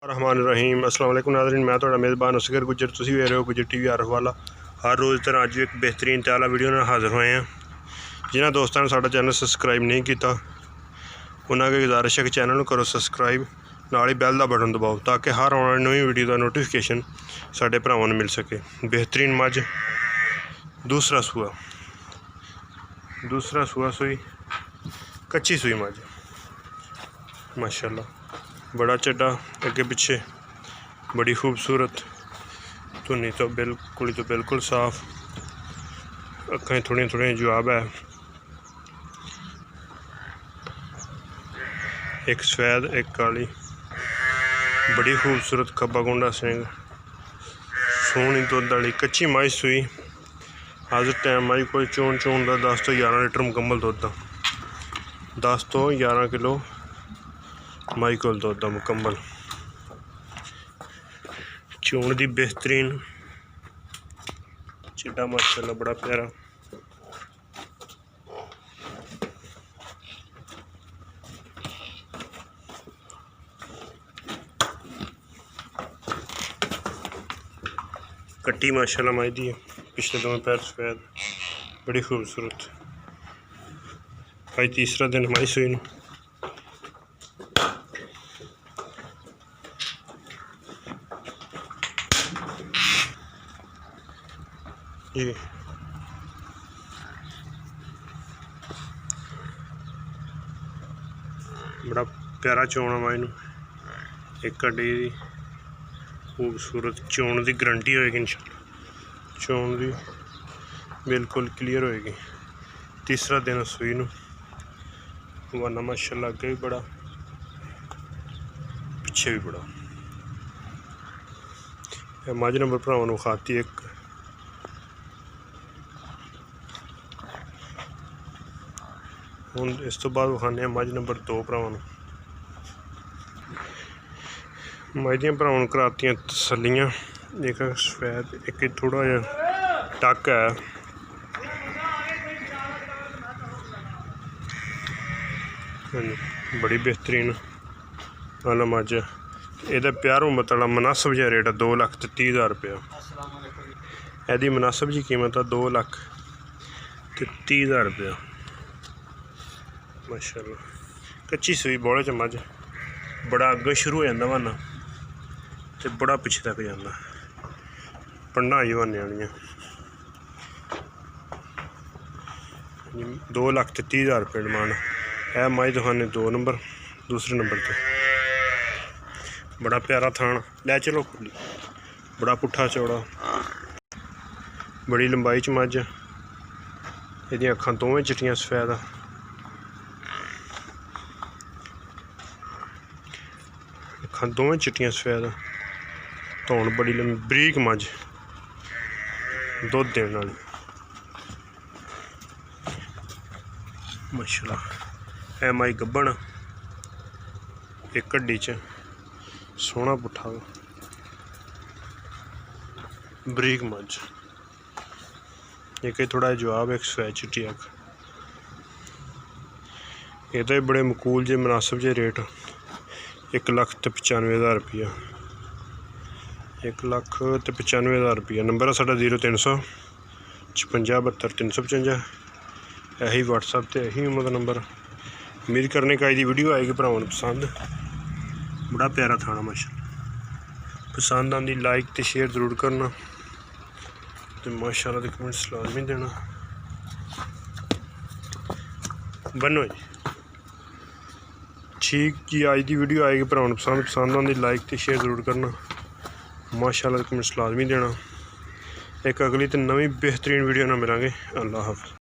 रहमान रहीम अस्सलाम वालेकुम नाज़रीन, मैं थोड़ा मेज़बान असगर गुजर, तुसीं वेख रहे हो गुजर TV आरफ वाला। हर रोज़ तरह अज एक बेहतरीन ते आला वीडियो नाल हाज़र होए हैं। जिन्हां दोस्तां ने साडा चैनल सबसक्राइब नहीं किया उन्हां अगे गुजारिश है कि चैनल करो सबसक्राइब, नाल ही बैल का बटन दबाओ ताकि हर आने वाली नवी वीडियो का नोटिफिकेशन साडे भरावां नूं मिल सके। बेहतरीन मझ दूसरा सूआ सूई कच्ची सूई मझ माशाअल्लाह, बड़ा चड्डा अगे पिछे, बड़ी खूबसूरत धुनी तो बिल्कुल साफ, अखां थोड़ियां जवाब है। एक सफेद एक काली, बड़ी खूबसूरत खब्बा गुंडा सिंह, सोहनी दुध वाली कच्ची मझ सूई। अज टाइम मझ कोई चोन का 10 तो 11 लीटर मुकम्मल दुध का, 10 तो 11 किलो मझ को दुध का मुकम्मल। चोन दी बेहतरीन चिट्टा माशाअल्लाह बड़ा प्यारा। कट्टी माशाअल्लाह मझ दी है, पिछले दोवें पैर सफेद, बड़ी खूबसूरत। अज तीसरा दिन मझ सूई नूं। जी बड़ा प्यारा चोन है मझ नूं, एक हड्डी दी खूबसूरत चोन की गारंटी होएगी इंशाअल्लाह, चोन की बिल्कुल क्लीयर होएगी। तीसरा दिन सूई नूं, वाना माशाअल्लाह अगे भी बड़ा पिछे भी बड़ा। मझ नंबर भरावां नूं खाती एक, हुण इस तो बाद विखाने मझ नंबर 2 भरावां नूं। मझ दियां भरावां नूं करातियां तसल्लियां, एक सफेद एक थोड़ा जिहा टक है। बड़ी बेहतरीन वाला मझ, एह्दा प्यार मुहब्बत वाला मुनासिब जिहा रेट है 2,30,000 रुपया। एह्दी मुनासिब जी कीमत है 2,30,000 रुपया माशाअल्लाह। कच्ची सूई बोले च मझ, बड़ा अग्गों शुरू हो जाता वाना तो बड़ा पिछे तक जाता, पंडा जवाने वालियां। 2,30,000 रुपये डिमांड। है मझ दुकाने 2 नंबर, दूसरे नंबर पर बड़ा प्यारा थान लै चलो, बड़ा पुट्ठा चौड़ा, बड़ी लंबाई च मझ। एह्दियां अखां दोवें चिट्टियां सफेद, अखां दोवें चिट्टियां सफेद, धौन बड़ी लंबी बरीक मझ, दुध देने वाली माशाअल्लाह। है मझ गब्बन, एक हड्डी च सोहना पुट्ठा बरीक मझ, एक थोड़ा जवाब एक सफेद चिट्टी अख। एह्दा भी बड़े मकूल जे मुनासिब जे रेट 1,95,000 रुपया, 1,95,000 रुपया। नंबर है साडा 0300 56 72 355। यही व्हाट्सएप ते यही मतलब नंबर। उम्मीद करने का दी वीडियो आएगी भरावां नूं पसंद। बड़ा प्यारा थाना माशाअल्लाह, पसंद आंदी लाइक तो शेयर जरूर करना तो माशाअल्लाह दे कमेंट्स लाजमी देना। बनो जी ठीक जी, अज की वीडियो आएगी भरावां नूं पसंद आंदी लाइक तो शेयर जरूर करना, माशाअल्लाह दे कमेंट्स लाजमी देना। एक अगली तो नवी बेहतरीन वीडियो ना मिलांगे। अल्लाह हाफ़िज़।